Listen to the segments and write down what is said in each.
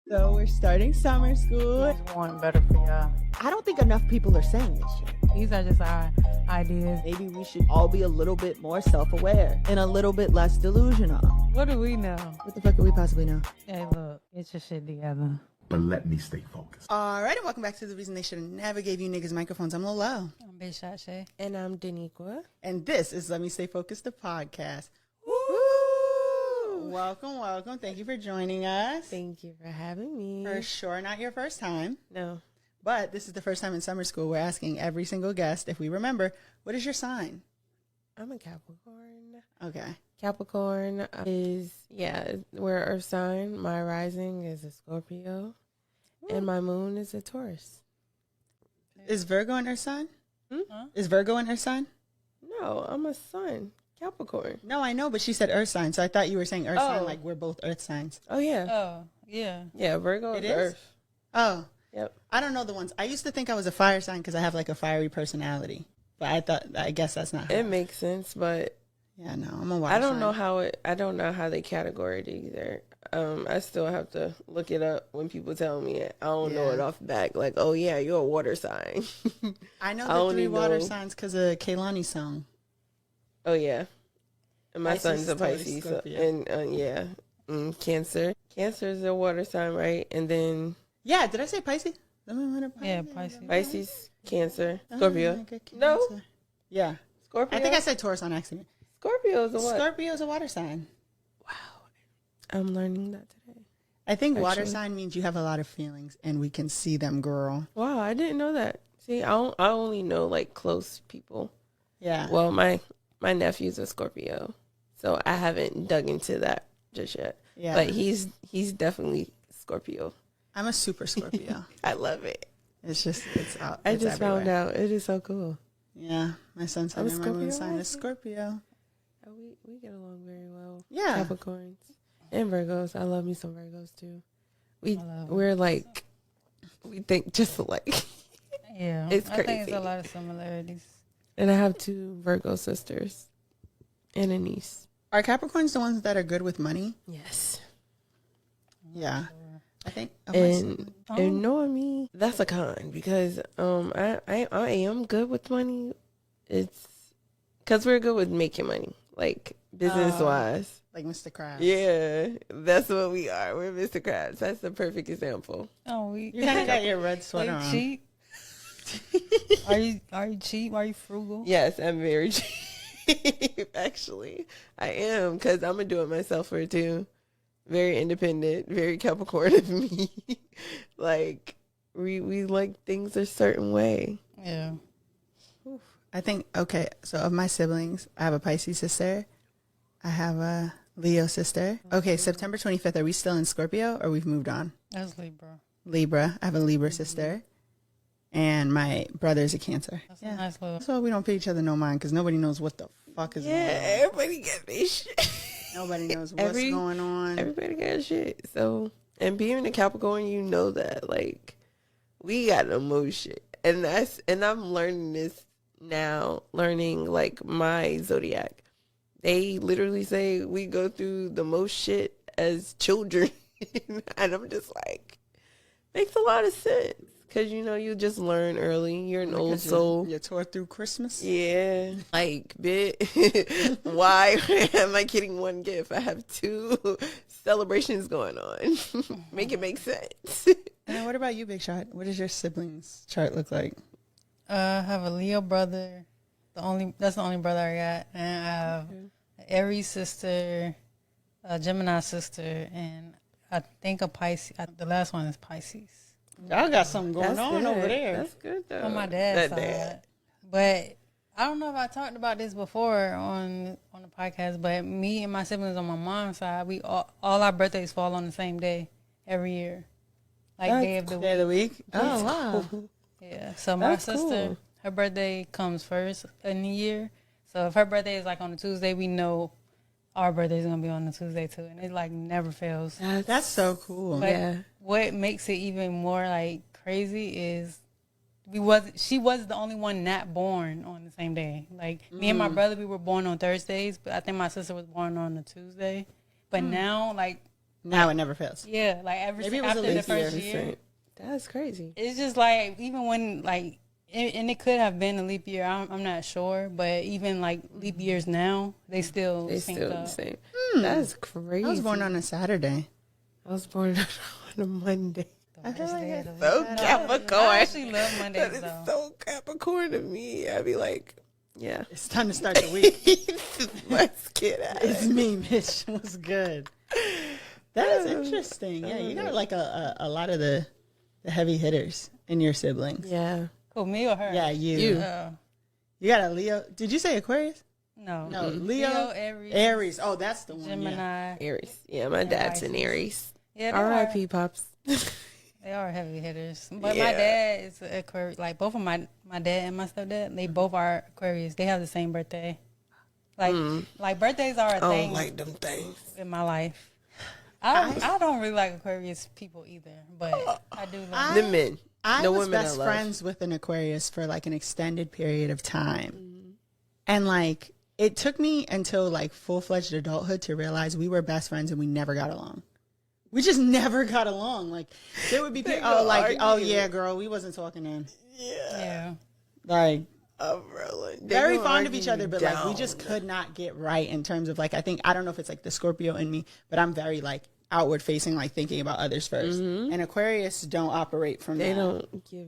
So we're starting summer school. Just want better for y'all. I don't think enough people are saying this shit. These are just our ideas. Maybe we should all be a little bit more self-aware and a little bit less delusional. What do we know? What the fuck could we possibly know? Hey, look, get your shit together. But let me stay focused. All right, and welcome back to The Reason They Should Have Never Gave You Niggas Microphones. I'm Lolo. I'm Big Shot Shay. And I'm Nikwa. And this is Let Me Stay Focused, the podcast. Woo! Welcome, welcome. Thank you for joining us. Thank you for having me. For sure, not your first time. No. But this is the first time in summer school we're asking every single guest, if we remember, what is your sign? I'm a Capricorn. Okay. Capricorn we're Earth sign. My rising is a Scorpio. And my moon is a Taurus. Is Virgo in her sign? Huh? Is Virgo in her sign? No, I'm a sun. Capricorn. No, I know, but she said Earth sign, so I thought you were saying Earth sign Oh. like we're both Earth signs. Oh, yeah. Oh, yeah. Yeah, Virgo It is is? Earth. Oh. Yep. I don't know the ones. I used to think I was a fire sign because I have like a fiery personality. But I guess that's not how. It makes sense, but Yeah, no, I'm a water I don't sign. know I don't know how they categorize it either. I still have to look it up when people tell me it. I don't know Yeah. it off the back. Like, oh yeah, you're a water sign. I know I the only three water know- signs because of Kaylani's song. Oh yeah, and my Pisces, son's a Taurus, Pisces, Scorpio. and Cancer. Cancer is a water sign, right? And then Yeah, did I say Pisces? Yeah, Pisces. Pisces, Cancer, Oh, Scorpio. like a No. Cancer. Yeah. Scorpio. I think I said Taurus on accident. Scorpio is a what? Scorpio's a water sign. I'm learning that today. I think water Actually. sign means you have a lot of feelings and we can see them, girl. Wow, I didn't know that. See, I only know like close people. Yeah. Well, my nephew's a Scorpio, so I haven't dug into that just yet. Yeah. But he's definitely Scorpio. I'm a super Scorpio. I love it. It's out. I it's just everywhere. found out. It is so cool. Yeah. My son's I'm sign and my moon Scorpio sign is rising. Scorpio. Oh, we get along very well. Yeah. Capricorns and Virgos. I love me some Virgos too. love We're like we think just alike. Yeah. It's I think crazy. it's a lot of similarities. And I have 2 Virgo sisters and a niece. Are Capricorns the ones that are good with money? Yes. Yeah. I think. And knowing me, that's a con because I am good with money. It's because we're good with making money, like business wise. like Mr. Krabs. Yeah, that's what we are. We're Mr. Krabs. That's the perfect example. Oh, You kind of got your red Are sweater you on. cheap? Are you cheap? Are you frugal? Yes, I'm very cheap. Actually, I am because I'm gonna do it myself for too. Very independent, very Capricorn of me. Like we like things a certain way. Yeah. I think, okay, so of my siblings, I have a Pisces sister. I have a Leo sister. Okay, September 25th, are we still in Scorpio or we've moved on? That's Libra. Libra. I have a Libra sister. And my brother's a Cancer. That's a nice little. So we don't pay each other no mind because nobody knows what the fuck is going on. Everybody got this shit. Nobody knows what's going on. Everybody got shit. So, and being a Capricorn, you know that like we got the most shit, and I'm learning this now. Learning like my zodiac, they literally say we go through the most shit as children, and I'm just like, makes a lot of sense because you just learn early. You're an old soul. You tore through Christmas? Yeah, like, bit. Why am I getting one gift? I have 2 celebrations going on. Make it make sense. And what about you, Big Shot? What does your siblings chart look like? I have a Leo brother. That's the only brother I got, and I have an Aries sister, a Gemini sister, and I think a Pisces. The last one is Pisces. Y'all got something going That's on good. over there. That's good though. On my dad's That side. dad. But I don't know if I talked about this before on the podcast, but me and my siblings on my mom's side, we all our birthdays fall on the same day every year. Like day of the Day of the week? Oh wow. Yeah. So my That's sister, cool. her birthday comes first in the year. So if her birthday is like on a Tuesday, we know our birthday is gonna be on the Tuesday too, and it like never fails. That's so cool. But Yeah. what makes it even more like crazy is she was the only one not born on the same day. Like me and my brother, we were born on Thursdays, but I think my sister was born on a Tuesday. But now, like Now it never fails. Yeah, like Maybe it was a after the leap first year. year. That's crazy. It's just like, even when, like, and it could have been a leap year. I'm not sure, but even like leap years now, they still sync still up. the same. That's crazy. I was born on a Saturday. I was born on a Monday. I feel like Day of the So week. Capricorn. I actually love That Mondays is though. so Capricorn to me. I'd be like, yeah. it's time to start the week. Let's get at It's it. me, Mitch. What's good? That is interesting. Yeah, you got like a lot of the heavy hitters in your siblings. Yeah. Who, me or her? Yeah, you. You got a Leo. Did you say Aquarius? No. No, Leo, Aries. Aries. Oh, that's the one. Gemini. Yeah. Aries. Yeah, my dad's an Aries. Yeah, R.I.P. Pops. they are heavy hitters. But Yeah. my dad is an Aquarius. Like, both of my dad and my stepdad, they both are Aquarius. They have the same birthday. Like birthdays are a I don't thing like them things. in my life. I don't really like Aquarius people either, but I do love The men. I the was women best I love. friends with an Aquarius for like an extended period of time. And like it took me until like full-fledged adulthood to realize we were best friends and we never got along. We just never got along. Like there would be people oh yeah, girl, we wasn't talking then. Yeah. Like They very gonna fond of argue each other, you but like we down. just could not get right in terms of like I don't know if it's like the Scorpio in me, but I'm very like outward facing, like thinking about others 1st. And Aquarius don't operate from They that. don't give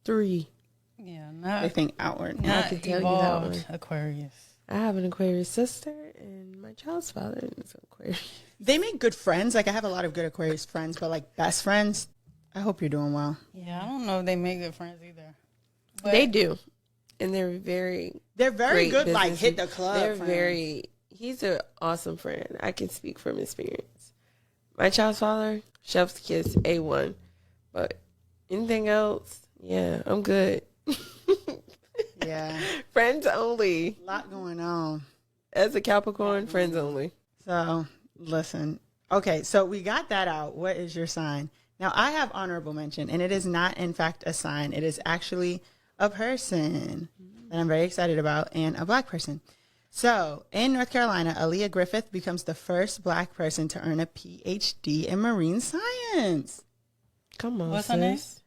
3. Yeah, They think outward. not can tell you that evolved one. Aquarius. I have an Aquarius sister, and my child's father is an Aquarius. They make good friends. Like I have a lot of good Aquarius friends, but like best friends, I hope you're doing well. Yeah, I don't know if they make good friends either. But They do, and they're very very great good. Like business- hit the club. They're friends. very. He's an awesome friend. I can speak from experience. My child's father, chef's kiss, A1, but anything else, yeah, I'm good. Yeah, Friends only. a lot going on. As a Capricorn, friends only. So listen. Okay, so we got that out. What is your sign? Now I have honorable mention, and it is not in fact a sign. It is actually a person that I'm very excited about, and a Black person. So in North Carolina, Aaliyah Griffith becomes the first Black person to earn a PhD in marine science. Come on, What's her name? sis.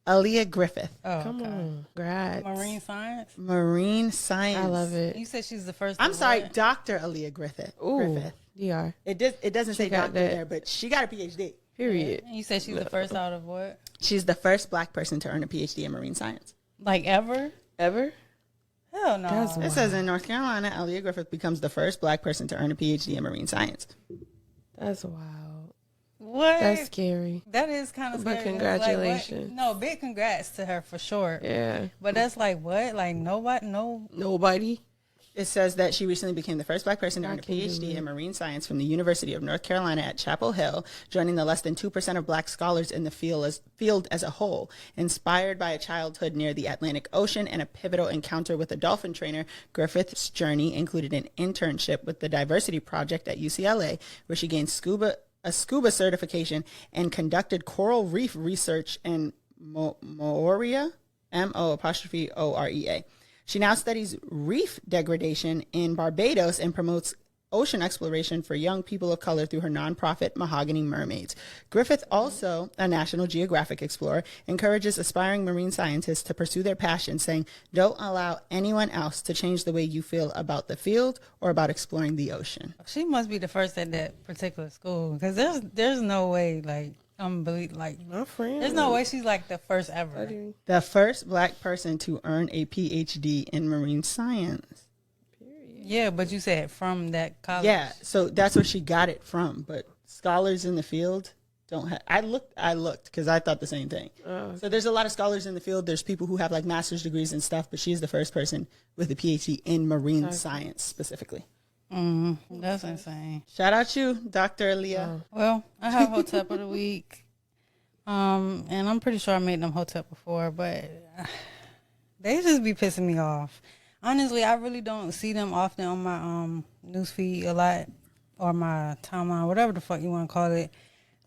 Aaliyah Griffith, oh, Come okay. on, congrats. Marine science. marine science. I love it. You said she's the first. I'm of sorry, what? Dr. Aaliyah Griffith. Ooh, Griffith. DR. It doesn't say got doctor that. there, but she got a PhD. Period. You said she's the first out of what? She's the first Black person to earn a PhD in marine science. Like ever? Ever? Hell no. That's It says in North Carolina, Aaliyah Griffith becomes the first Black person to earn a PhD in marine science. That's wild. what? That's scary. That is kind of But scary. congratulations. Like, no, big congrats to her for sure. Yeah. But that's like what? Like nobody? No. Nobody. It says that she recently became the first Black person to earn a can do PhD it. in marine science from the University of North Carolina at Chapel Hill, joining the less than 2% of Black scholars in the field as a whole. Inspired by a childhood near the Atlantic Ocean and a pivotal encounter with a dolphin trainer, Griffith's journey included an internship with the Diversity Project at UCLA, where she gained a scuba certification and conducted coral reef research in Moorea, Mo'Orea. She now studies reef degradation in Barbados and promotes ocean exploration for young people of color through her nonprofit Mahogany Mermaids. Griffith, also a National Geographic explorer, encourages aspiring marine scientists to pursue their passion, saying, "Don't allow anyone else to change the way you feel about the field or about exploring the ocean." She must be the first at that particular school because there's no way like My friend. there's no way she's like the first ever. The first Black person to earn a PhD in marine science. Yeah, but you said from that college. Yeah, so that's where she got it from. But scholars in the field don't have. I looked because I thought the same thing. So there's a lot of scholars in the field. There's people who have like master's degrees and stuff, but she's the first person with a PhD in marine science specifically. That's insane. Shout out you, Dr. Aaliyah. Well, I have Hotep of the week. And I'm pretty sure I made them Hotep before, but they just be pissing me off. Honestly, I really don't see them often on my newsfeed a lot, or my timeline, whatever the fuck you want to call it.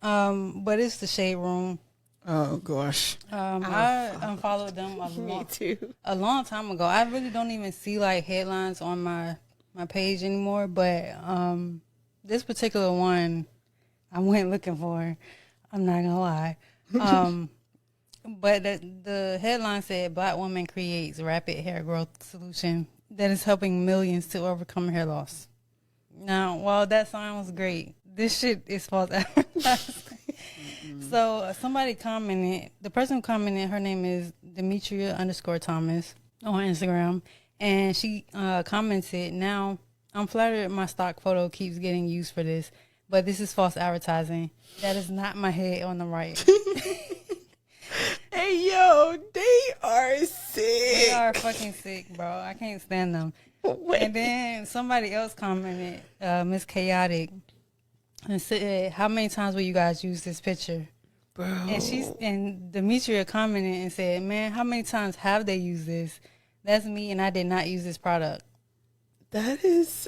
But it's the Shade Room. Oh gosh. I unfollowed them Me too. a long time ago. I really don't even see like headlines on my page anymore. But this particular one, I went looking for her. I'm not gonna lie. But the headline said Black woman creates rapid hair growth solution that is helping millions to overcome hair loss. Now, while that sounds great, this shit is false advertising. So somebody commented, the person who commented, her name is Demetria_Thomas on Instagram, and she commented, now I'm flattered my stock photo keeps getting used for this, but this is false advertising. That is not my head on the right. Hey, yo, they are sick. They are fucking sick, bro. I can't stand them. Wait. And then somebody else commented, Miss Chaotic, and said, how many times will you guys use this picture? Bro. And Demetria commented and said, man, how many times have they used this? That's me, and I did not use this product. That is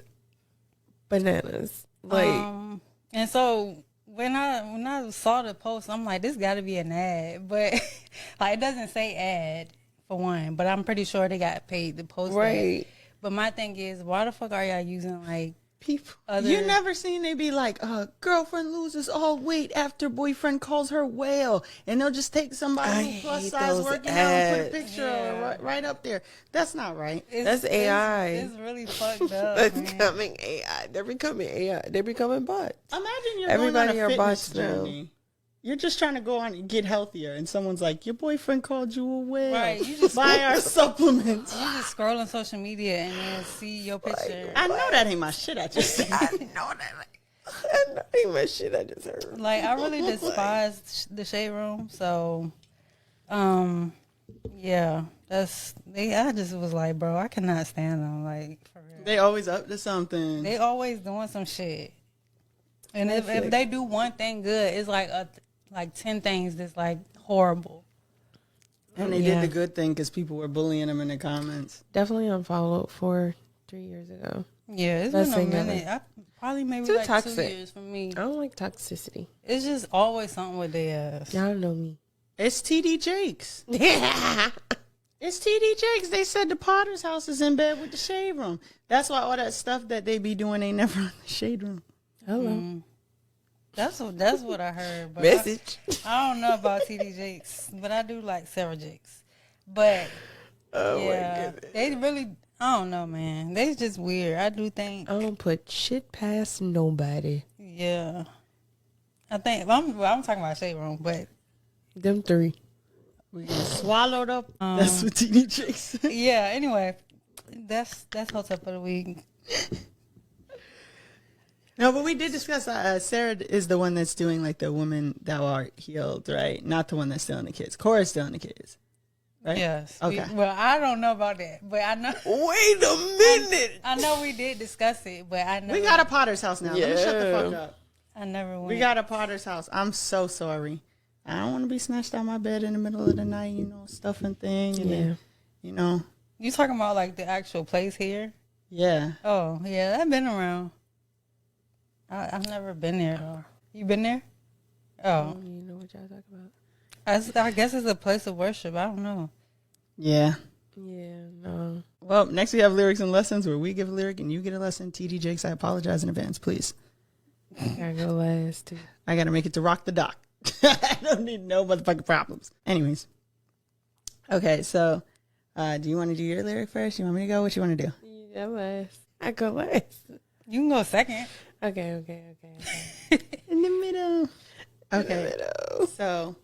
bananas. Like, and so when I saw the post, I'm like, this got to be an ad, but like it doesn't say ad for one, but I'm pretty sure they got paid to post right. that. But my thing is, why the fuck are y'all using like People. You never seen they be like, girlfriend loses all weight after boyfriend calls her whale, and they'll just take somebody who plus size working out and put a picture right up there. That's not right. That's AI. It's really fucked up. That's man. becoming AI. They're becoming AI. They're becoming bots. Imagine you're Everybody going are on a bots fitness now. journey. You're just trying to go on and get healthier, and someone's like, your boyfriend called you a whale. Right, you just buy our supplements. You just scroll on social media and then see your picture. I know that ain't my shit. I just said. I know that. I know ain't my shit. I just heard. Like, I really despise the Shade Room. So, yeah, I just was like, bro, I cannot stand them. Like, for real. They always up to something. They always doing some shit. And if they do one thing good, it's like 10 things that's like horrible. And they did the good thing because people were bullying them in the comments. Definitely unfollowed 3 years ago. Yeah, it's been a minute. Probably maybe Too like toxic. 2 years for me. I don't like toxicity. It's just always something with their ass. Y'all know me. It's TD Jakes. Yeah. It's TD Jakes. They said the Potter's house is in bed with the Shade Room. That's why all that stuff that they be doing ain't never on the Shade Room. Hello. That's what I heard. But Message. I don't know about TD Jakes, but I do like Sarah Jakes. But Oh my yeah, goodness. they really, I don't know, man. They just weird. I do think. I don't put shit past nobody. Yeah, I think I'm talking about Shade Room, but Them 3. We get swallowed up. That's what TD Jakes. yeah. Anyway, that's what's up for the week. No, but we did discuss Sarah is the one that's doing like the woman thou art healed, right? Not the one that's stealing the kids. Cora's stealing the kids, right? Yes. Okay. Well, I don't know about that, but I know. Wait a minute. I know we did discuss it, but I know We got a Potter's house now. Let me shut the fuck up. I never went. We got a Potter's house. I'm so sorry. I don't want to be snatched out of my bed in the middle of the night, stuffing thing. And then, You talking about like the actual place here? Yeah. Oh, yeah, I've been around. I've never been there though. You been there? Oh, You know what y'all talking about? I guess it's a place of worship. I don't know. Yeah. Yeah, no. Well, next we have lyrics and lessons where we give a lyric and you get a lesson. TD Jakes, I apologize in advance, please. I gotta go last too. I got to make it to rock the dock. I don't need no motherfucking problems. Anyways. Okay, so do you want to do your lyric first? You want me to go? What you want to do? Yeah, last. I go last. You can go second. Okay. In the middle. Okay. Middle. So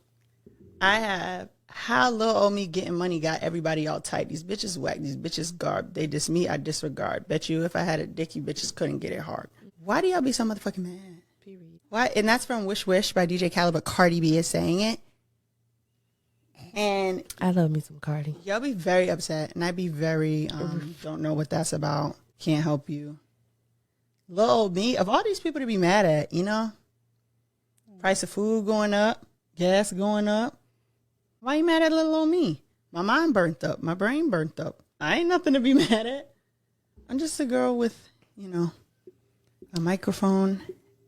I have how little old me getting money got everybody all tight. These bitches whack. These bitches garb. They diss me. I disregard. Bet you if I had a dick, you bitches couldn't get it hard. Why do y'all be so motherfucking mad? Period. Why? And that's from Wish Wish by DJ Khaled, but Cardi B is saying it. And I love me some Cardi. y'all be very upset, and I be very don't know what that's about. Can't help you. Little old me, of all these people to be mad at, price of food going up, gas going up. Why you mad at little old me? My mind burnt up, my brain burnt up. I ain't nothing to be mad at. I'm just a girl with, a microphone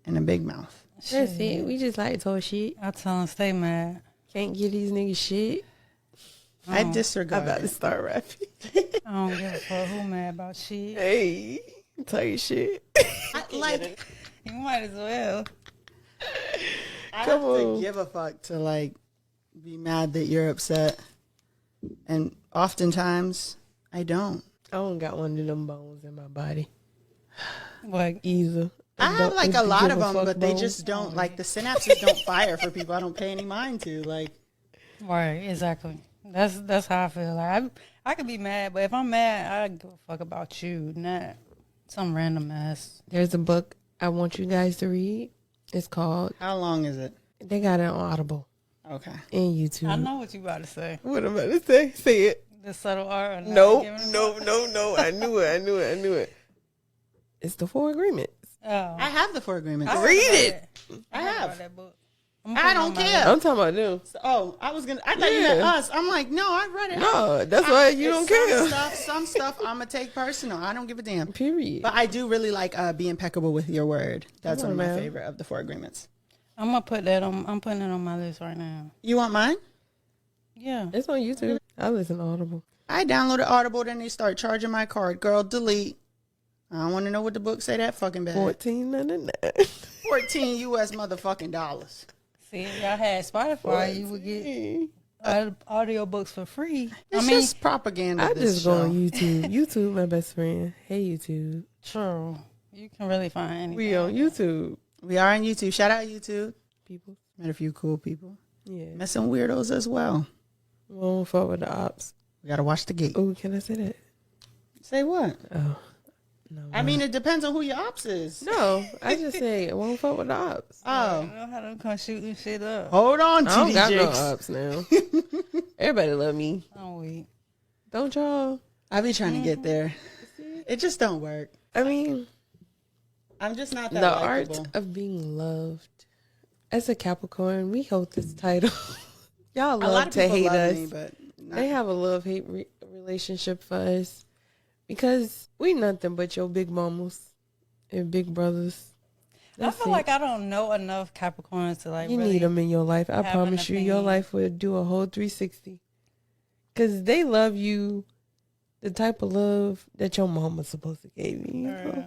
and a big mouth. That's it. We just like talk shit. I tell them stay mad. Can't give these niggas shit. I I'm disregard. about to it. start rapping. I don't give a fuck who mad about shit. Hey, tell you shit. Like, You might as well. I Come have to on. give a fuck to like be mad that you're upset, and oftentimes I don't. I don't got one of them bones in my body Like, either. I have like a lot of them, but they bone. just don't like the synapses don't fire for people I don't pay any mind to. Like, right, exactly. That's how I feel. Like I could be mad, but if I'm mad, I give a fuck about you, not some random ass. There's a book I want you guys to read. It's called. how long is it? They got it on Audible Okay. and YouTube. I know what you about to say. What I'm about to say. Say it. The subtle art. Of not No, giving a no, fuck. no. I knew it. It's the 4 Agreements. Oh, I have the 4 Agreements. heard Read about it. that. I heard have. about that book. I'm I putting it don't on my care. I'm talking about them. Oh, I thought you meant Yeah. us. I'm like, no, I read it. No, that's why you don't care. Some stuff I'm gonna take personal. I don't give a damn. Period. But I do really like be impeccable with your word. That's Come one of on, my man. favorite of the 4 Agreements. I'm gonna put that on. I'm putting it on my list right now. You want mine? Yeah. It's on YouTube. I listen to Audible. I downloaded Audible, then they start charging my card. Girl, delete. I don't want to know what the book say that fucking bad. $14.99. 14 US motherfucking dollars. See, if y'all had Spotify, you would get audio books for free. It's just propaganda. I this just go on show. YouTube. YouTube, my best friend. Hey, YouTube. True. You can really find anything. We on YouTube. We are on YouTube. Shout out YouTube. People. Met a few cool people. Yeah. Met some weirdos as well. Won't fuck with the ops. We gotta watch the gate. Oh, can I say that? Say what? Oh. No. I mean, it depends on who your ops is. No, I just say it won't fuck with the ops. Oh, You know how to come shooting shit up. hold on, I don't TD got no Jakes. ops now. Everybody love me. I'm weak. Don't y'all? I be trying to get there. It just don't work. I mean, I'm just not that the likable. art of being loved. As a Capricorn, we hold this title. Y'all A lot love of to people hate love us. me, but not- They have a love-hate relationship for us because we nothing but your big mamas and big brothers. I That's feel it. like I don't know enough Capricorns to like You really need them in your life. I have an promise you, your opinion. life would do a whole 360. Because they love you the type of love that your mama's supposed to give you.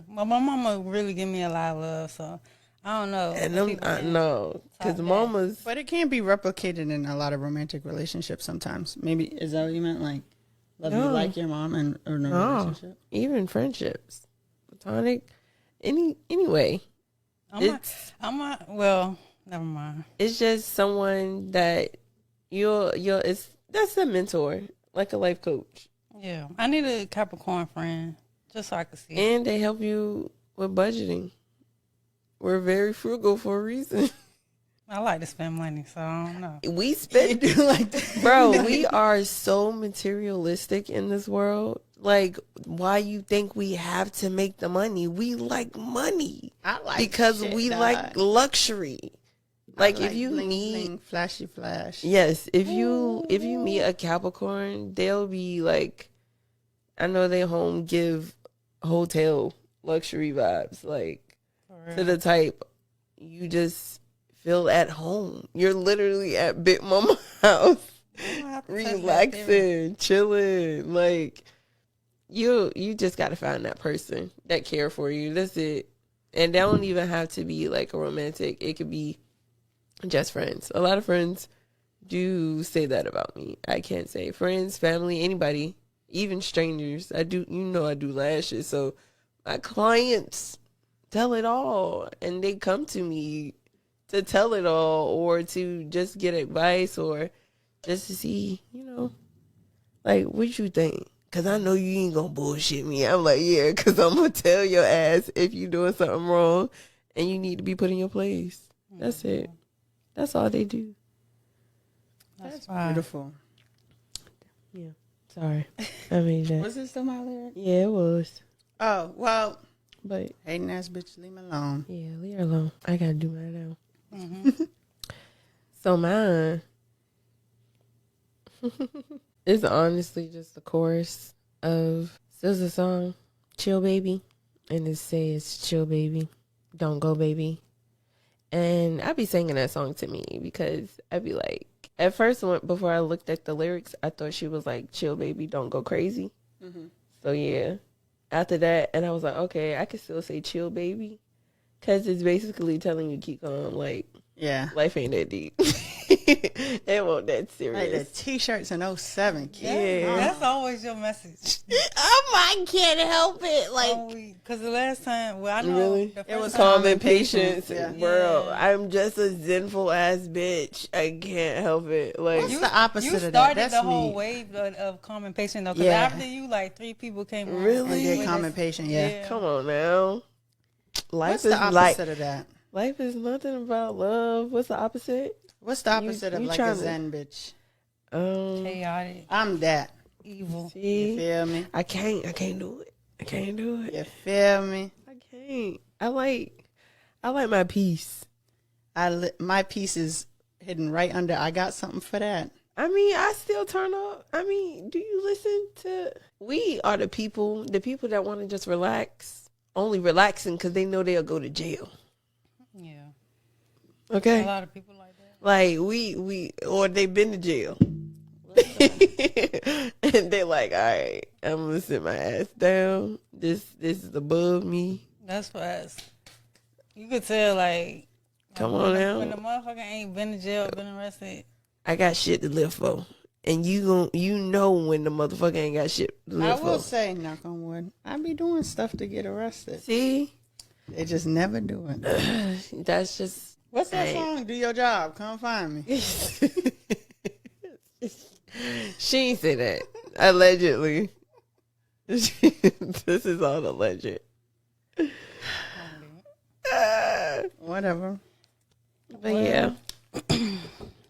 Well, my mama really give me a lot of love, so I don't know. And if them, people I can know. Because top that. mamas, But it can't be replicated in a lot of romantic relationships sometimes. Maybe, is that what you meant? Like, love you No. like your mom and or no No. relationship? even friendships, platonic, anyway. Well, never mind. It's just someone that that's a mentor, like a life coach. Yeah, I need a Capricorn friend just so I can see. And they help you with budgeting. We're very frugal for a reason. I like to spend money, so I don't know. We spend, like that. bro, we are so materialistic in this world. Like, why you think we have to make the money? We like money I like because shit, we dog. like luxury. Like, I if you bling, need, bling, flashy flash. yes, if you meet a Capricorn, they'll be like, I know they home give hotel luxury vibes, like to the type you just feel at home. You're literally at Big Mama house, relaxing, chilling. Like you just gotta find that person that care for you. That's it. And they don't even have to be like a romantic. It could be just friends. A lot of friends do say that about me. I can't say friends, family, anybody, even strangers. I do lashes, so my clients tell it all, and they come to me to tell it all, or to just get advice, or just to see, like, what you think? Because I know you ain't gonna bullshit me. I'm like, yeah, because I'm gonna tell your ass if you doing something wrong and you need to be put in your place. That's it. That's all they do. That's fine. Beautiful. Yeah. Sorry. I made that. Was it still my lyric? Yeah, it was. Oh, well, But hating ass bitch, leave me alone. yeah, leave her alone. I gotta do mine now. Mm-hmm. So mine is honestly just the chorus of SZA song, Chill Baby. And it says, chill baby, don't go baby. And I be singing that song to me because I be like, at first before I looked at the lyrics, I thought she was like, chill baby, don't go crazy. So yeah, after that, and I was like, okay, I can still say chill baby, Because it's basically telling you keep calm. Like, Yeah. life ain't that deep. It won't that Like the serious. t-shirts in 07, kid. Yeah. That's always your message. I can't help it. Like, Because the last time, well, I know really? the It first was time- calm Calm and and patient, patience, yeah. bro. Yeah. I'm just a zenful ass bitch. I can't help it. Like, What's the opposite You of that? started That's the whole me. wave of calm and patient though. Because Yeah. after you, like 3 people came on. Really? And did Wait, calm and patient, yeah. come on now. Life What's is the opposite like of that? life is nothing about love. What's the opposite? What's the opposite of you like a tryna- Zen bitch? Chaotic, I'm that. evil. You See, feel me? I can't do it. I can't do it. You feel me? I can't. I like my peace. My piece is hidden right under. I got something for that. I mean, I still turn up. I mean, do you listen to? We are the people that want to just relax, only relaxing because they know they'll go to jail. Yeah. Okay, A lot of people like that. like we or they've been to jail, and they're like, all right, I'm gonna sit my ass down. This is above me. That's for us. You could tell, like, Come when on the- now. when the motherfucker ain't been to jail, been arrested. I got shit to live for, and you know when the motherfucker ain't got shit to I live will for. say, knock on wood, I be doing stuff to get arrested. See, They just never do it. that's just. What's that Hey. song? Do your job. Come find me. She ain't say that. Allegedly. This is all alleged. Whatever. But yeah.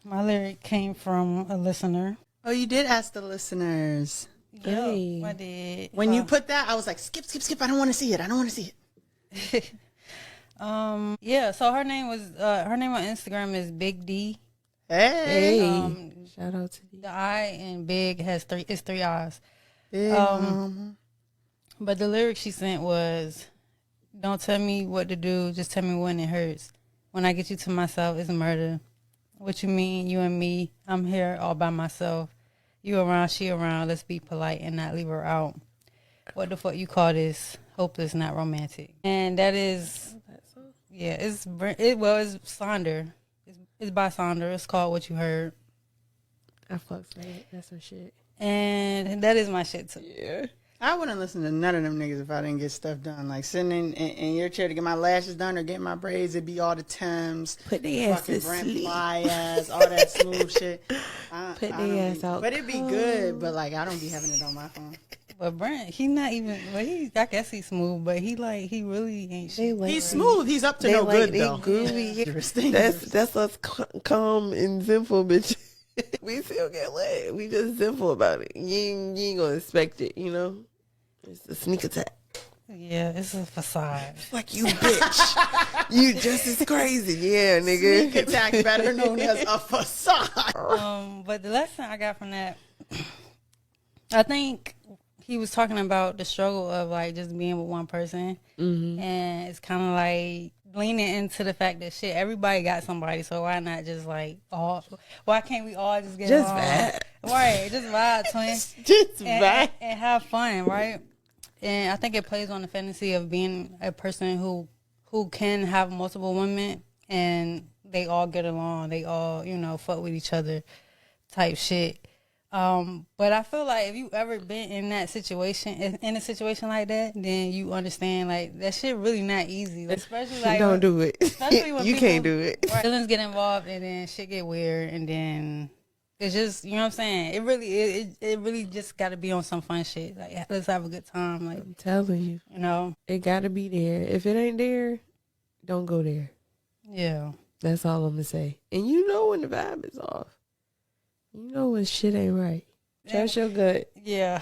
My lyric came from a listener. Oh, you did ask the listeners. Hey. I did. When you put that, I was like, skip. I don't want to see it. Yeah, so her name on Instagram is Big D. Hey. Shout out to you. The I in Big has 3 eyes. Big mama. But the lyric she sent was, "Don't tell me what to do, just tell me when it hurts. When I get you to myself, it's murder. What you mean, you and me? I'm here all by myself. You around, she around. Let's be polite and not leave her out. What the fuck you call this? Hopeless, not romantic." And that is, yeah, it's Sonder. It's by Sonder. It's called What You Heard. I fucks with it. That's some shit. And that is my shit too. Yeah. I wouldn't listen to none of them niggas if I didn't get stuff done. Like sitting in your chair to get my lashes done or get my braids, it'd be all the Timbs, Put their ass fucking to Brent sleep. Fly ass, all that smooth shit. Put I their don't ass be- out But it'd be good, but like I don't be having it on my phone. But Brent, he not even. Well, I guess he's smooth, but he really ain't shit. He's smooth. He's up to no good though. Groovy. Dangerous. That's us calm and simple, bitch. We still get lit. We just simple about it. You ain't gonna expect it, you know? It's a sneak attack. Yeah, it's a facade. Fuck you, bitch. You just as crazy. Yeah, nigga. Sneak attack, better known as a facade. But the lesson I got from that, I think he was talking about the struggle of like just being with one person, and it's kind of like leaning into the fact that shit, everybody got somebody, so why not just like all? Why can't we all just get Just along? vibe. Right? Just vibe, twin. Just and have fun, right? And I think it plays on the fantasy of being a person who can have multiple women and they all get along, they all, fuck with each other type shit. But I feel like if you ever been in that situation, in a situation like that, then you understand like that shit really not easy. Especially like don't do it. Especially when You can't do it. Feelings get involved and then shit get weird and then it's just, you know what I'm saying? It really just got to be on some fun shit. Like, let's have a good time. Like, I'm telling you. It got to be there. If it ain't there, don't go there. Yeah. That's all I'm going to say. And you know when the vibe is off. You know when shit ain't right. Trust your gut. Yeah.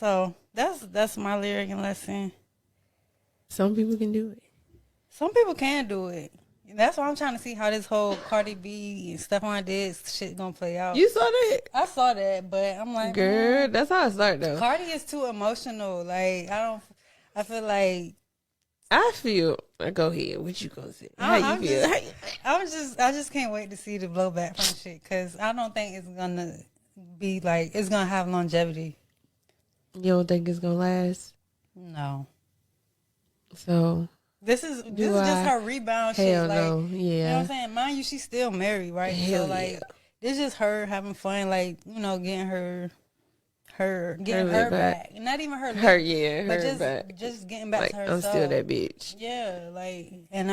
So that's my lyric and lesson. Some people can do it. Some people can do it. That's why I'm trying to see how this whole Cardi B and Stephon Diggs shit gonna play out. You saw that? I saw that, but I'm like, girl, that's how it started though. Cardi is too emotional. Like, I feel like go ahead. What you gonna say? I How you feel? I just can't wait to see the blowback from shit because I don't think it's gonna be like it's gonna have longevity. You don't think it's gonna last? No. So This is just her rebound shit. Hell Like, no. you know what I'm Yeah. saying? Mind you, she's still married, right? Hell so like, yeah. this is her having fun, like, you know, getting getting Her her back. Not even her, Her, lead, yeah, but her back. just getting back Like, to herself. I'm still that bitch. Yeah, like, and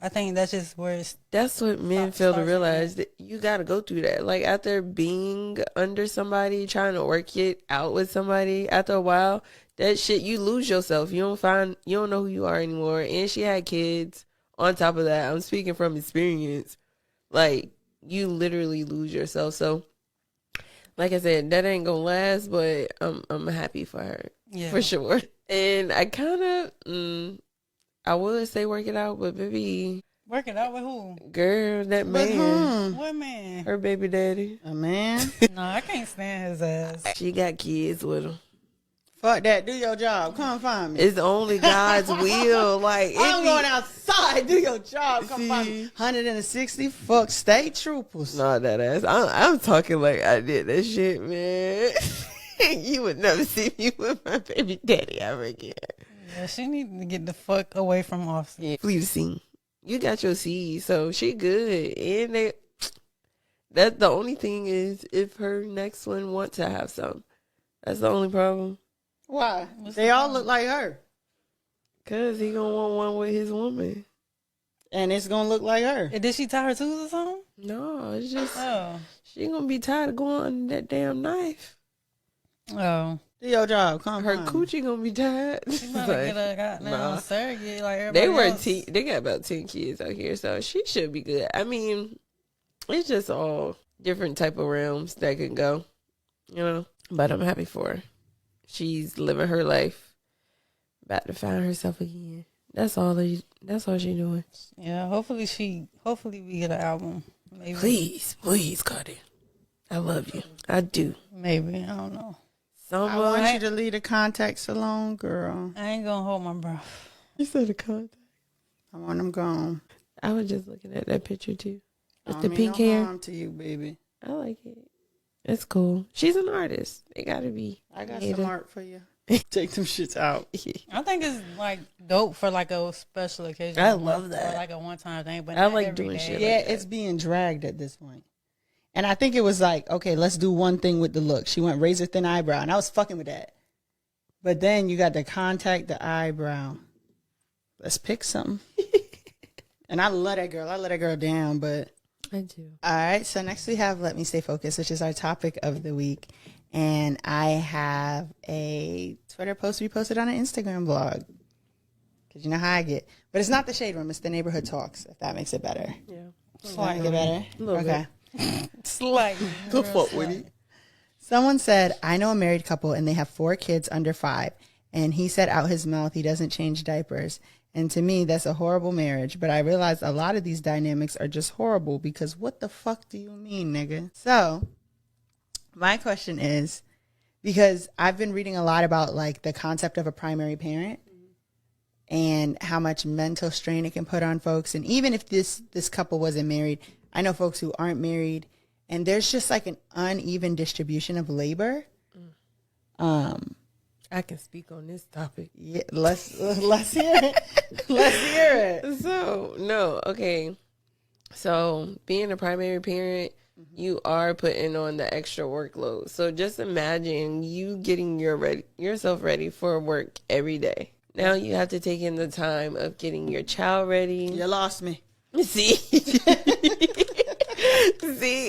I think that's just where it's. That's what men fail to starts realize, that you got to go through that. Like, after being under somebody, trying to work it out with somebody, after a while, that shit, you lose yourself. You don't know who you are anymore. And she had kids. On top of that, I'm speaking from experience. Like, you literally lose yourself. So, like I said, that ain't gonna last, but I'm happy for her. Yeah. For sure. And I kind of, I would say work it out, but baby, Work it out with who? girl, that With man, whom? What man? her baby daddy, A man? No, I can't stand his ass. she got kids with him. Fuck that. Do your job. Come find me. It's only God's will. Like, I'm going outside. Do your job. Come find me. 160. Fuck state troopers. Not that ass. I'm talking like I did that shit, man. You would never see me with my baby daddy ever again. Yeah, she need to get the fuck away from Offset. Yeah, flee the scene. You got your seed, so she good. And that the only thing is, if her next one want to have some, that's the only problem. Why? They all look like her. Cause he gonna want one with his woman. And it's going to look like her. Did she tie her tools or something? No, it's just Oh. she gonna be tired of going under that damn knife. Oh. Do your job. Come Her find me. coochie gonna be tired. She about to get a goddamn Nah. surrogate like everybody They were else. they got about 10 kids out here, so she should be good. I mean, it's just all different type of realms that can go, you know. But I'm happy for her. She's living her life, about to find herself again. That's all she doing. Yeah, hopefully we get an album. Maybe. Please, Cardi. I love you. I do. Maybe. I don't know. I want you to leave the contacts alone, girl. I ain't gonna hold my breath. You said a contact. I want them gone. I was just looking at that picture too, I with don't the mean pink no hair. harm to you, baby. I like it. It's cool. She's an artist. They gotta be. I got creative. some art for you. Take them shits out. I think it's like dope for like a special occasion. I love that. For like a one-time thing, but I not like every doing day. shit Yeah, like that. it's being dragged at this point. And I think it was like, okay, let's do one thing with the look. She went razor thin eyebrow, and I was fucking with that. But then you got to contact the eyebrow. Let's pick something. And I love that girl. I let that girl down, but I do. all right. So next we have Let Me Stay Focused, which is our topic of the week. And I have a Twitter post reposted on an Instagram blog. Because you know how I get. But it's not the Shade Room. It's the Neighborhood Talks, if that makes it better. Yeah. Slightly better. A little okay. Slightly. The fuck with it. Someone said, I know a married couple and they have 4 kids under 5. And he said out his mouth he doesn't change diapers. And to me, that's a horrible marriage. But I realized a lot of these dynamics are just horrible because what the fuck do you mean, nigga? So my question is, because I've been reading a lot about like the concept of a primary parent and how much mental strain it can put on folks. And even if this couple wasn't married, I know folks who aren't married, and there's just like an uneven distribution of labor. I can speak on this topic. Yeah, let's hear it. Let's hear it. So, no, okay. So, being a primary parent, you are putting on the extra workload. So, just imagine you getting yourself ready for work every day. Now, you have to take in the time of getting your child ready. You lost me. See? See,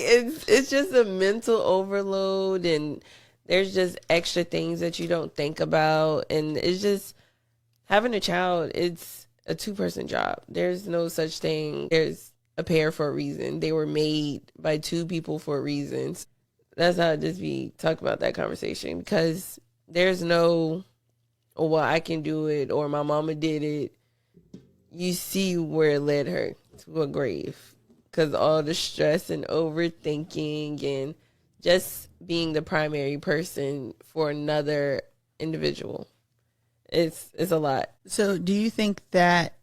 it's just a mental overload, and there's just extra things that you don't think about. And it's just having a child, it's a 2-person job. There's no such thing. There's a pair for a reason. They were made by 2 people for reasons. That's how I just be talking about that conversation, because there's no, oh, well, I can do it, or my mama did it. You see where it led her to a grave, because all the stress and overthinking and just being the primary person for another individual. It's a lot. So do you think that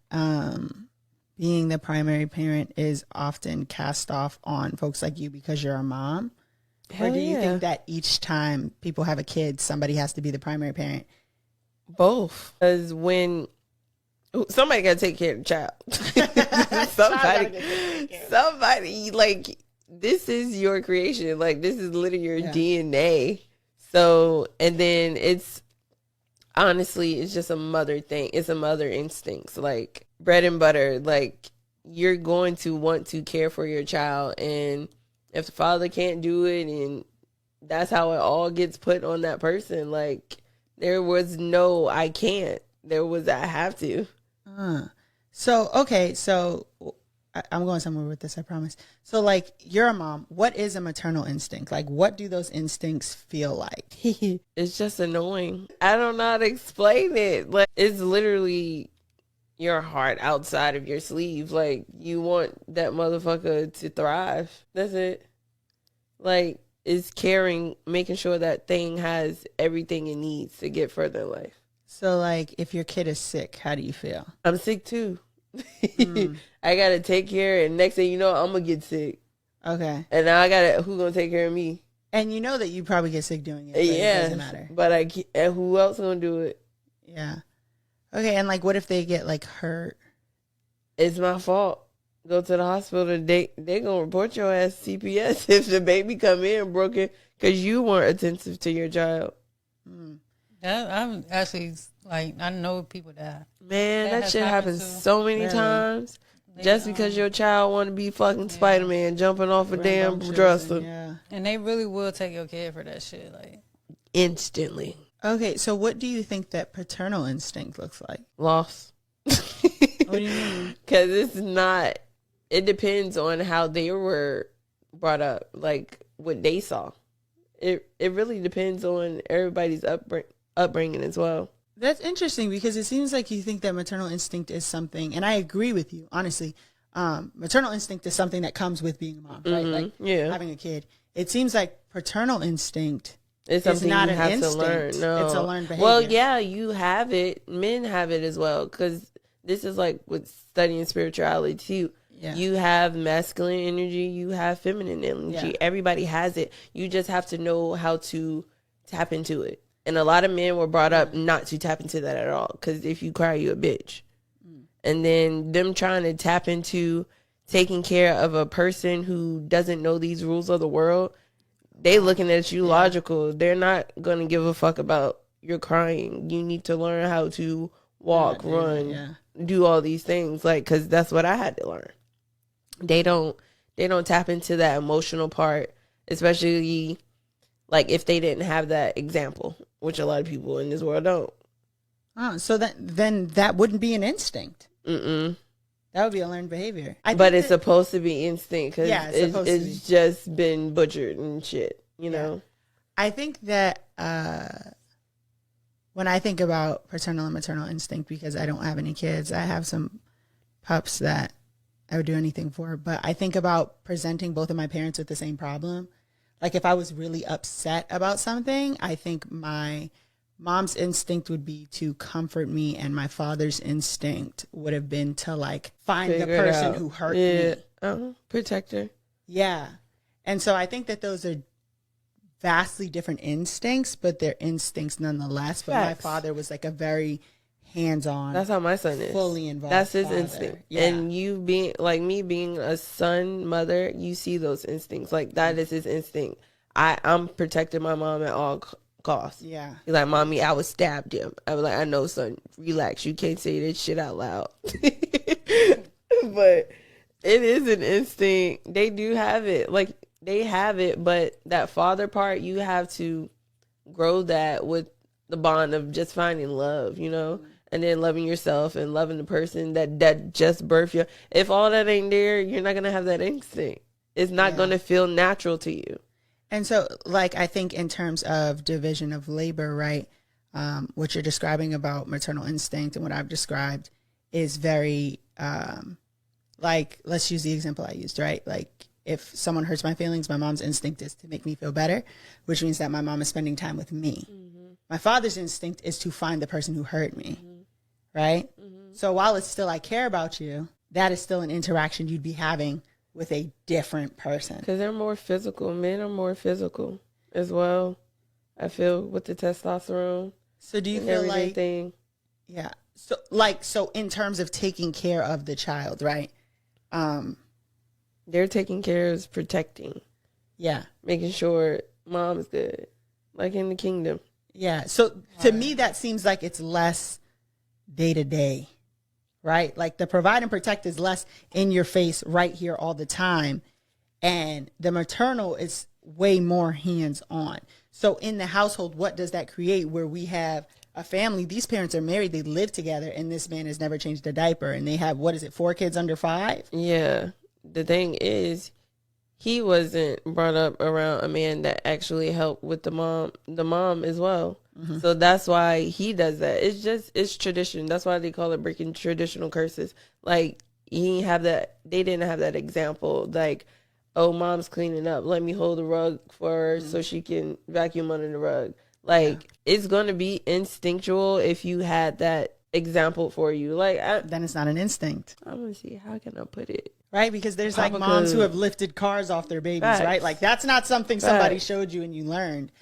being the primary parent is often cast off on folks like you because you're a mom? Hell or do you yeah. think that each time people have a kid, somebody has to be the primary parent? Both. Because when Somebody got to take care of the child. somebody, like, this is your creation. Like, this is literally your DNA. So, and then it's, honestly, it's just a mother thing. It's a mother instinct. Like, bread and butter. Like, you're going to want to care for your child. And if the father can't do it, and that's how it all gets put on that person. Like, there was no, I can't. There was, I have to. So, okay. So I'm going somewhere with this, I promise. So, like, you're a mom. What is a maternal instinct? Like, what do those instincts feel like? It's just annoying. I don't know how to explain it. Like, it's literally your heart outside of your sleeve. Like, you want that motherfucker to thrive. That's it. Like, it's caring, making sure that thing has everything it needs to get further in life. So, like, if your kid is sick, how do you feel? I'm sick too. I gotta take care, and next thing you know, I'm gonna get sick. Okay. And now I gotta, who gonna take care of me? And you know that you probably get sick doing it. But it doesn't matter. But and who else gonna do it? Yeah. Okay. And like, what if they get like hurt? It's my fault. Go to the hospital. They gonna report your ass CPS if the baby come in broken because you weren't attentive to your child. I'm actually, like, I know people that. Man, that shit happens so many times. Just because your child want to be fucking Spider-Man jumping off a damn dresser. Yeah. And they really will take your kid for that shit. Like, Instantly. Okay. So, what do you think that paternal instinct looks like? Loss. What do you mean? Because it's not, it depends on how they were brought up, like what they saw. It really depends on everybody's upbringing as well. That's interesting because it seems like you think that maternal instinct is something, and I agree with you, honestly. Maternal instinct is something that comes with being a mom, right? Like having a kid. It seems like paternal instinct it's something not you an have instinct. to learn. No. It's a learned behavior. Well, yeah, you have it. Men have it as well because this is like with studying spirituality too. Yeah. You have masculine energy, you have feminine energy. Yeah. Everybody has it. You just have to know how to tap into it. And a lot of men were brought up not to tap into that at all. Because if you cry, you a bitch. And then them trying to tap into taking care of a person who doesn't know these rules of the world, they looking at you logical. They're not going to give a fuck about your crying. You need to learn how to walk, run, do all these things. Like, because that's what I had to learn. They don't tap into that emotional part, especially like if they didn't have that example, which a lot of people in this world don't. So then that wouldn't be an instinct. Mm-mm. That would be a learned behavior. But it's supposed to be instinct because it's just been butchered and shit, you know? I think that when I think about paternal and maternal instinct, because I don't have any kids, I have some pups that I would do anything for. But I think about presenting both of my parents with the same problem. Like if I was really upset about something, I think my mom's instinct would be to comfort me, and my father's instinct would have been to like find the person who hurt me. Protect her. Yeah. And so I think that those are vastly different instincts, but they're instincts nonetheless. But my father was like a very hands-on. That's how my son is. Fully involved. That's his father. instinct. Yeah. And you being like me being a son, mother, you see those instincts. Like that is his instinct. I'm protecting my mom at all costs. Yeah. He's like, Mommy, I would stab him. I was like, I know, son, relax. You can't say this shit out loud. But it is an instinct. They do have it. Like they have it, but that father part, you have to grow that with the bond of just finding love, you know, and then loving yourself and loving the person that just birthed you. If all that ain't there, you're not going to have that instinct. It's not going to feel natural to you. And so, like, I think in terms of division of labor, right, what you're describing about maternal instinct and what I've described is very, like, let's use the example I used, right? Like, if someone hurts my feelings, my mom's instinct is to make me feel better, which means that my mom is spending time with me. Mm-hmm. My father's instinct is to find the person who hurt me, right? Mm-hmm. So while it's still, I care about you, that is still an interaction you'd be having with a different person. Because they're more physical. Men are more physical as well, I feel, with the testosterone. So do you feel like... thing. Yeah. So in terms of taking care of the child, right? They're taking care of protecting, Yeah. making sure mom's good, like in the kingdom. Yeah. So to me, that seems like it's less day to day, right? Like the provide and protect is less in your face right here all the time. And the maternal is way more hands on. So in the household, what does that create where we have a family? These parents are married, they live together, and this man has never changed a diaper. And they have, 4 kids under 5? Yeah. The thing is, he wasn't brought up around a man that actually helped with the mom as well. Mm-hmm. So that's why he does that. It's tradition. That's why they call it breaking traditional curses. Like, they didn't have that example. Like, oh, mom's cleaning up, let me hold the rug for her so she can vacuum under the rug. Like, it's going to be instinctual if you had that example for you. Like, then it's not an instinct. I'm going to see, how can I put it? Right? Because there's like moms who have lifted cars off their babies, right? Like, that's not something somebody showed you and you learned.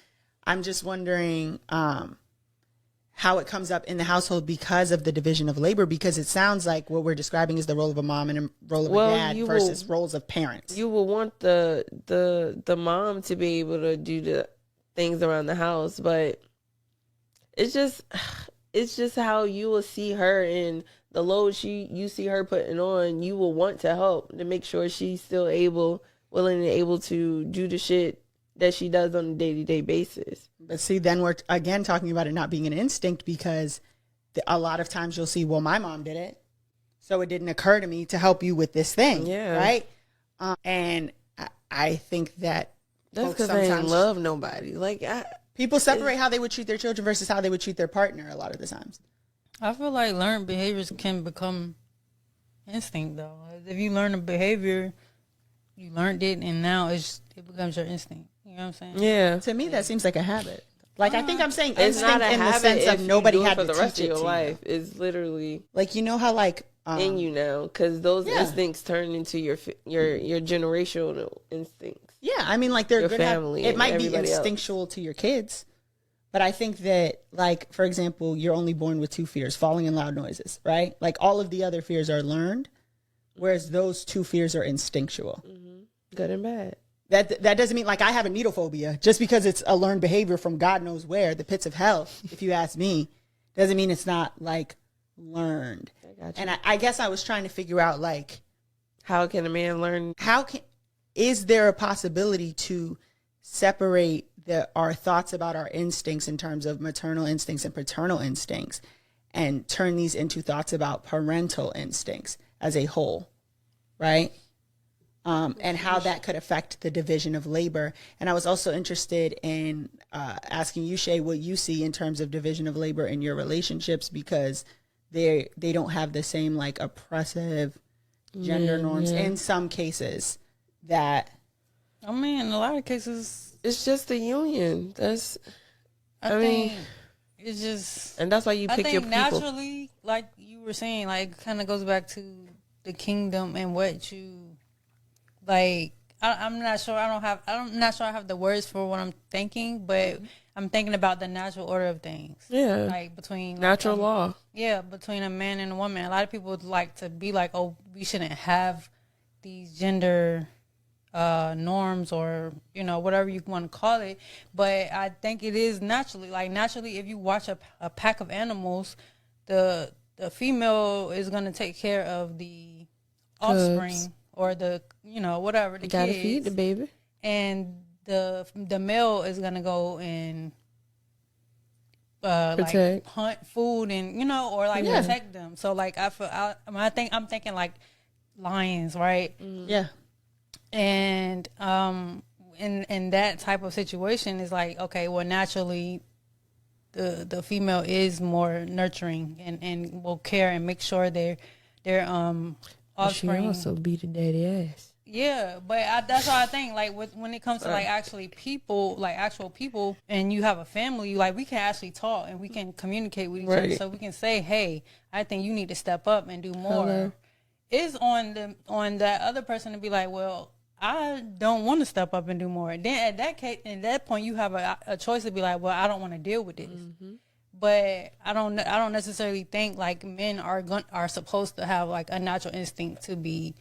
I'm just wondering how it comes up in the household because of the division of labor, because it sounds like what we're describing is the role of a mom and a role of a dad versus roles of parents. You will want the mom to be able to do the things around the house, but it's just how you will see her in the load you see her putting on. You will want to help to make sure she's still willing and able to do the shit that she does on a day-to-day basis. But see, then we're again talking about it not being an instinct, because a lot of times you'll see, well, my mom did it, so it didn't occur to me to help you with this thing. Yeah. Right? And I think that's because they didn't love nobody. Like, people separate how they would treat their children versus how they would treat their partner a lot of the times. I feel like learned behaviors can become instinct, though. If you learn a behavior, you learned it, and now it becomes your instinct. You know what I'm saying? Yeah. To me, that seems like a habit. Like, I think I'm saying instinct in the sense of nobody had to teach it to you. For the rest of your life. It's literally like, you know how like in you now, because those instincts turn into your generational instincts. Yeah, I mean, like, they're your good. Family. It might be instinctual to your kids. But I think that, like, for example, you're only born with 2 fears, falling and loud noises, right? Like, all of the other fears are learned, whereas those 2 fears are instinctual. Mm-hmm. Good and bad. That doesn't mean, like, I have a needle phobia. Just because it's a learned behavior from God knows where, the pits of hell, if you ask me, doesn't mean it's not, like, learned. And I guess I was trying to figure out, like, how can a man learn? Is there a possibility to separate our thoughts about our instincts in terms of maternal instincts and paternal instincts and turn these into thoughts about parental instincts as a whole, right? And how that could affect the division of labor. And I was also interested in asking you, Shay, what you see in terms of division of labor in your relationships, because they don't have the same, like, oppressive gender norms in some cases that... I mean, in a lot of cases... It's just the union. I mean, it's just... And that's why you pick your people. Naturally, like you were saying, like, kind of goes back to the kingdom and what you... Like, I'm not sure I'm not sure I have the words for what I'm thinking, but I'm thinking about the natural order of things. Yeah. Like, between... Natural law. Yeah, between a man and a woman. A lot of people would like to be like, oh, we shouldn't have these gender... norms, or, you know, whatever you want to call it. But I think it is naturally, if you watch a pack of animals, the female is going to take care of the offspring or the, you know, whatever, the gotta kids. Feed the baby. And the male is going to go and like hunt food and, you know, or like protect them. So like I'm thinking like lions, right? Yeah. And in that type of situation is like, okay, well, naturally the female is more nurturing and will care and make sure their offspring. She also beat a daddy ass. Yeah, but that's why I think, like, when it comes to like actual people, and you have a family, like, we can actually talk and we can communicate with each other, so we can say, hey, I think you need to step up and do more. Hello. It's on that other person to be like, well, I don't want to step up and do more. And then at that point, you have a choice to be like, well, I don't want to deal with this. Mm-hmm. But I don't necessarily think like men are supposed to have like a natural instinct to be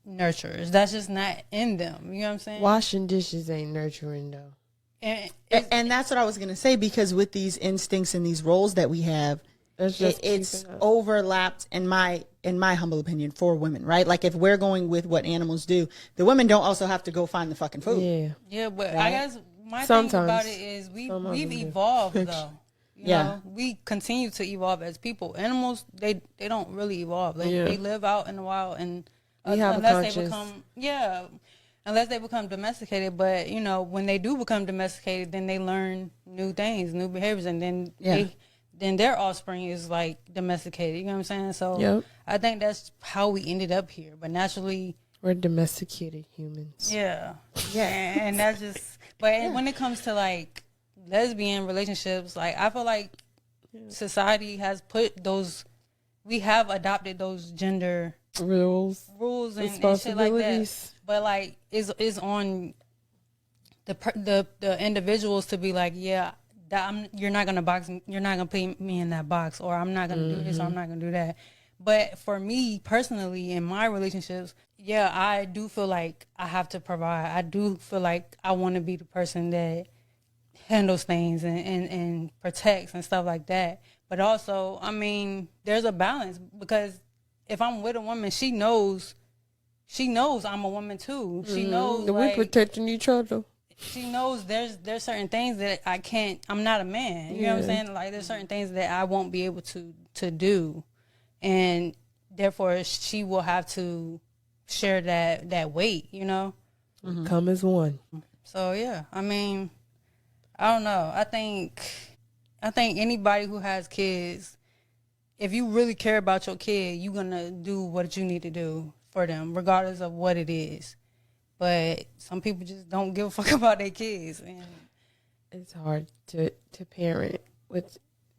nurturers. That's just not in them. You know what I'm saying? Washing dishes ain't nurturing though. And that's what I was going to say, because with these instincts and these roles that we have, it's overlapped in my humble opinion for women, right? Like if we're going with what animals do, the women don't also have to go find the fucking food. Yeah, but right? I guess my thing about it is we've evolved though. You know, we continue to evolve as people. Animals, they don't really evolve. They live out in the wild, and unless they become domesticated. But you know, when they do become domesticated, then they learn new things, new behaviors, and then then their offspring is like domesticated. You know what I'm saying? So I think that's how we ended up here. But naturally, we're domesticated humans. Yeah, and that's just. But when it comes to like lesbian relationships, like I feel like society has put those. We have adopted those gender rules and shit like that. But like, is on the individuals to be like, you're not gonna put me in that box, or I'm not gonna do this, or I'm not gonna do that. But for me personally, in my relationships, I do feel like I have to provide. I do feel like I want to be the person that handles things and protects and stuff like that. But also, I mean, there's a balance, because if I'm with a woman, she knows I'm a woman too. She knows we're protecting each other. She knows there's certain things that I'm not a man. You know what I'm saying? Like there's certain things that I won't be able to do. And therefore she will have to share that weight, you know? Come as one. So yeah, I mean, I don't know. I think anybody who has kids, if you really care about your kid, you're gonna do what you need to do for them, regardless of what it is. But some people just don't give a fuck about their kids, and it's hard to parent with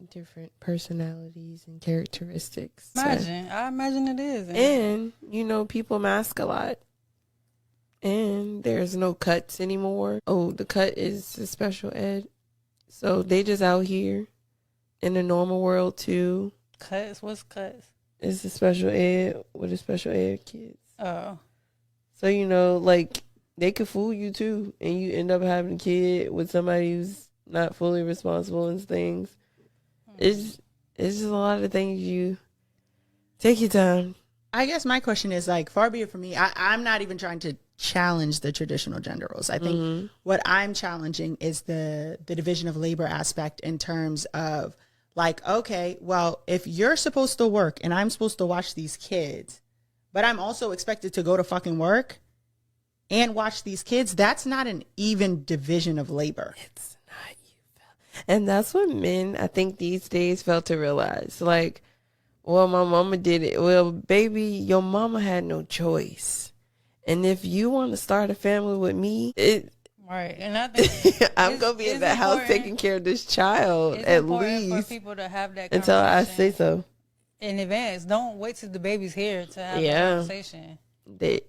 different personalities and characteristics. I imagine it is. And you know, people mask a lot, and there's no cuts anymore. Oh, the cut is the special ed, so they just out here in the normal world too. Cuts? What's cuts? It's the special ed with the special ed kids. Oh. So, you know, like, they could fool you, too. And you end up having a kid with somebody who's not fully responsible and things. It's just a lot of things. You take your time. I guess my question is, like, far be it from me, I'm not even trying to challenge the traditional gender roles. I think what I'm challenging is the division of labor aspect, in terms of, like, okay, well, if you're supposed to work and I'm supposed to watch these kids, but I'm also expected to go to fucking work and watch these kids, that's not an even division of labor. It's not even. And that's what men, I think, these days fail to realize. Like, well, my mama did it. Well, baby, your mama had no choice. And if you want to start a family with me, right. And I think I'm going to be in the house taking care of this child, at least. For people to have that until I say so. In advance. Don't wait till the baby's here to have a conversation. Be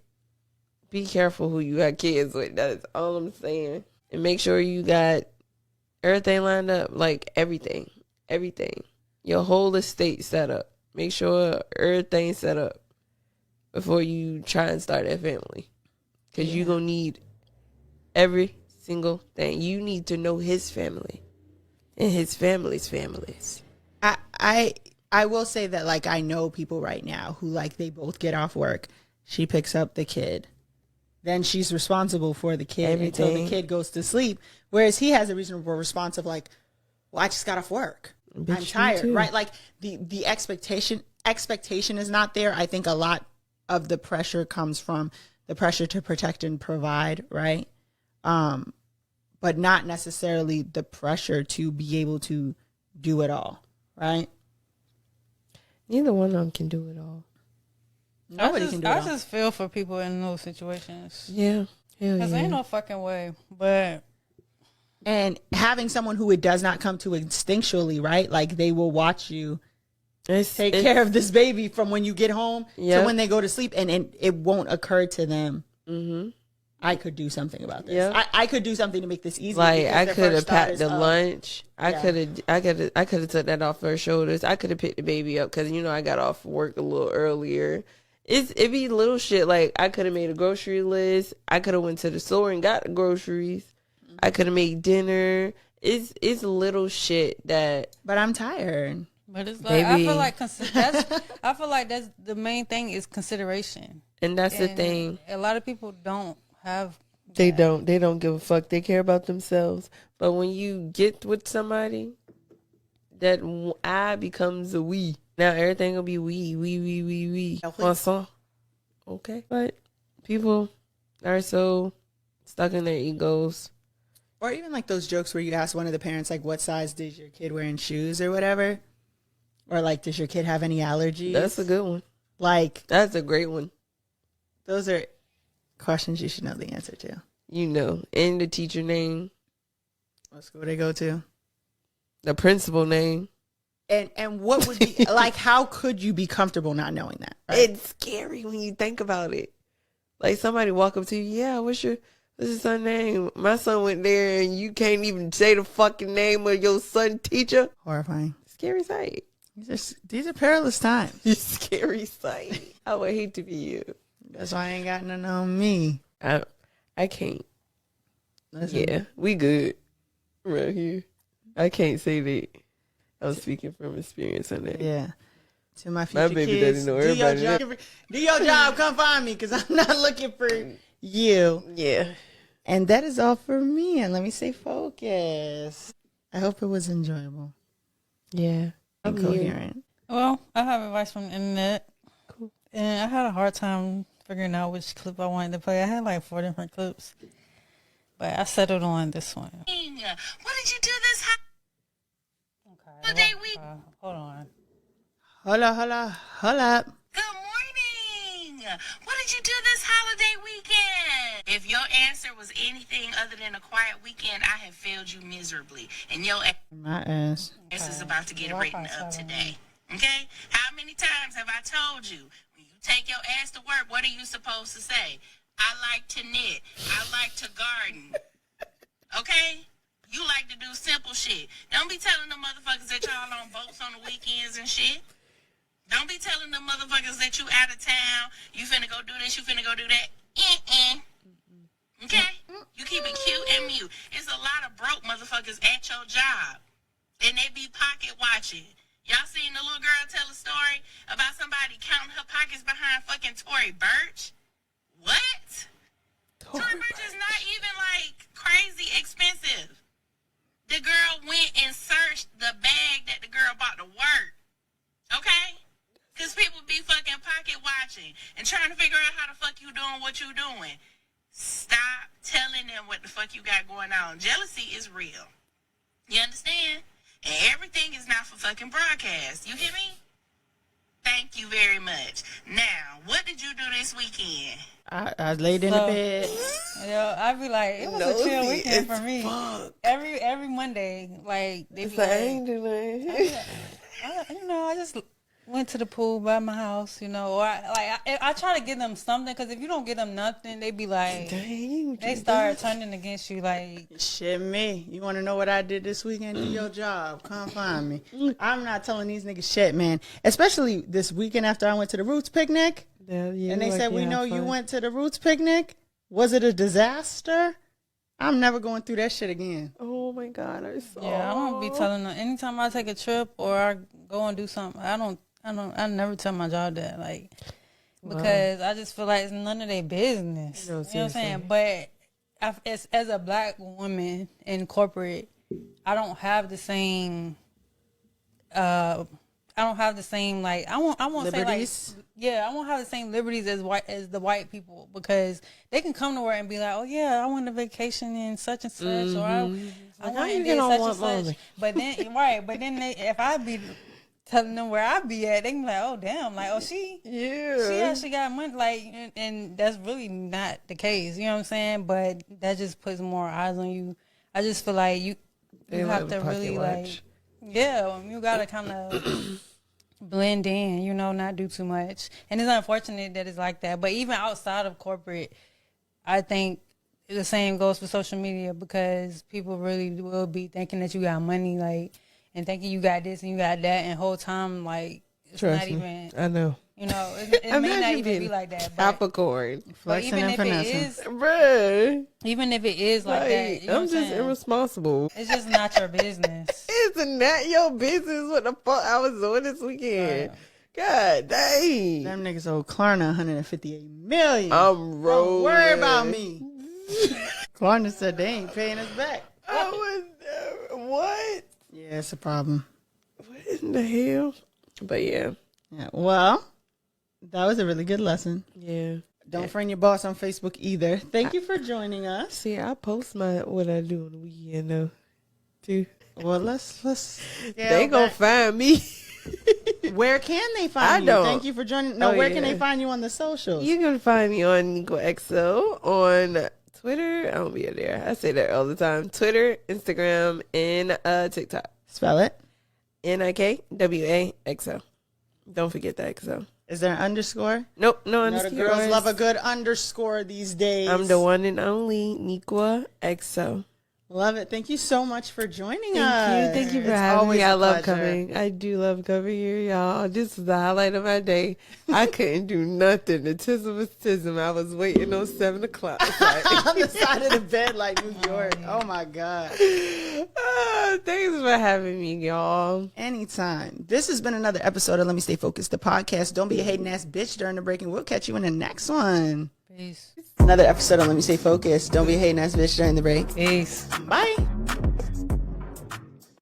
careful who you got kids with. That is all I'm saying. And make sure you got everything lined up. Like everything. Your whole estate set up. Make sure everything's set up before you try and start that family. Because you're going to need every single thing. You need to know his family and his family's families. I will say that, like, I know people right now who, like, they both get off work. She picks up the kid. Then she's responsible for the kid until the kid goes to sleep. Whereas he has a reasonable response of, like, well, I just got off work. I'm tired, right? Like, the expectation is not there. I think a lot of the pressure comes from the pressure to protect and provide, right? But not necessarily the pressure to be able to do it all, right? Neither one of them can do it all. Nobody can do it all. I just feel for people in those situations. Yeah. Because ain't no fucking way. But and having someone who it does not come to instinctually, right? Like, they will watch you take care of this baby from when you get home to when they go to sleep, and it won't occur to them I could do something about this. Yeah. I could do something to make this easier. Like because I their could first have thought packed is, the oh, lunch. I yeah. could have took that off her shoulders. I could have picked the baby up because I got off work a little earlier. It be little shit like I could have made a grocery list. I could have went to the store and got the groceries. I could have made dinner. It's little shit that. But I'm tired. But it's like I feel like that's the main thing is consideration. And that's the thing. A lot of people don't have. They don't give a fuck. They care about themselves. But when you get with somebody, that I becomes a we. Now everything will be we. Ensemble. Okay. But people are so stuck in their egos. Or even like those jokes where you ask one of the parents, like, what size does your kid wear in shoes or whatever? Or like, does your kid have any allergies? That's a good one. Like, that's a great one. Those are questions you should know the answer to. And the teacher name. What school they go to. The principal name. And what would be, like, how could you be comfortable not knowing that? Right? It's scary when you think about it. Like somebody walk up to you, yeah, what's your son's name? My son went there and you can't even say the fucking name of your son teacher. Horrifying. Scary sight. These are perilous times. Scary sight. I would hate to be you. That's why I ain't got none on me. I can't. Listen. Yeah, we good right here. I can't say that. I'm speaking from experience on that. Yeah. To my future baby kids, doesn't know everybody. do your job. Come find me because I'm not looking for you. Yeah. And that is all for me. And let me stay focused. I hope it was enjoyable. Yeah. And coherent. Well, I have advice from the internet. Cool. And I had a hard time figuring out which clip I wanted to play. I had like 4 different clips. But I settled on this one. What did you do this holiday week? Hold on. Hold up. Good morning. What did you do this holiday weekend? If your answer was anything other than a quiet weekend, I have failed you miserably. And your My ass. ass is about to get a rating up today. Okay? How many times have I told you, when you take your ass to work, what are you supposed to say? I like to knit. I like to garden. Okay? You like to do simple shit. Don't be telling them motherfuckers that y'all on boats on the weekends and shit. Don't be telling them motherfuckers that you out of town. You finna go do this, you finna go do that. Okay? You keep it cute and mute. It's a lot of broke motherfuckers at your job. And they be pocket watching. Y'all seen the little girl tell a story about somebody counting her pockets behind fucking Tory Burch? What? Tory Burch is not even like crazy expensive. The girl went and searched the bag that the girl bought to work. Okay? Because people be fucking pocket watching and trying to figure out how the fuck you doing what you doing. Stop telling them what the fuck you got going on. Jealousy is real. You understand? And everything is not for fucking broadcast. You hear me? Thank you very much. Now, what did you do this weekend? I laid in the bed. I'd be like, it was a chill weekend for me. Fuck. Every Monday, like they be I ain't doing I just went to the pool by my house, or I try to give them something, because if you don't give them nothing, they be like, they start turning against you. Like, shit, me. You want to know what I did this weekend? Do your job. Come find me. I'm not telling these niggas shit, man. Especially this weekend after I went to the Roots picnic. And they said, we know you went to the Roots picnic. Was it a disaster? I'm never going through that shit again. Oh my God, I don't be telling them. Anytime I take a trip or I go and do something, I never tell my job that, like, because I just feel like it's none of their business. You know what I'm saying? But as a black woman in corporate, I don't have the same. I don't have the same, like, I won't liberties? Say, like, I won't have the same liberties as the white people, because they can come to work and be like, oh yeah, I went on vacation in such and such, or I went and did such and such. But then, if I be telling them where I be at, they can be like, oh damn, like, oh she actually got money, like, and that's really not the case. You know what I'm saying? But that just puts more eyes on you. I just feel like you have to really like. Yeah, you gotta kind of blend in, not do too much. And it's unfortunate that it's like that. But even outside of corporate, I think the same goes for social media, because people really will be thinking that you got money, like, and thinking you got this and you got that, and whole time, like, it's Trust not me. even, I know. you know, it may not Imagine even being be like that. Capricorn. But Flexing even and if it finessing. is, Bruh. even if it is like that, you know I'm what I'm just saying? irresponsible. It's just not your business. Isn't that your business? What the fuck I was doing this weekend? Right. God dang. Them niggas owe Klarna 158 million. I'm rolling. Don't worry about me. Klarna said they ain't paying us back. I was what? Yeah, it's a problem. What in the hell? But yeah. Yeah. Well, that was a really good lesson. Yeah. Don't friend your boss on Facebook either. Thank you for joining us. See, I post what I do on the weekend though. Too. Well, let's They gonna find me. Where can they find I you? don't. Thank you for joining. No, Oh, where yeah. can they find you on the socials? You can find me on Nikwa XO on Twitter. I don't be there. I say that all the time. Twitter, Instagram, and TikTok. Spell it. NIKWAXO. Don't forget the XO. Is there an underscore? Nope, no You know, the underscores. girls love a good underscore these days. I'm the one and only Nikwa XO. Love it. Thank you so much for joining us. Thank you for It's having always me. a I love pleasure. coming. I do love coming here, y'all. This is the highlight of my day. I couldn't do nothing. The tism was tism. I was waiting on 7 o'clock. On the side of the bed like New York. Oh my God. Thanks for having me, y'all. Anytime. This has been another episode of Let Me Stay Focused, the podcast. Don't be a hating ass bitch during the break, and we'll catch you in the next one. Peace. Another episode of Let Me Stay Focused. Don't be a hating ass bitch during the break. Peace. Bye.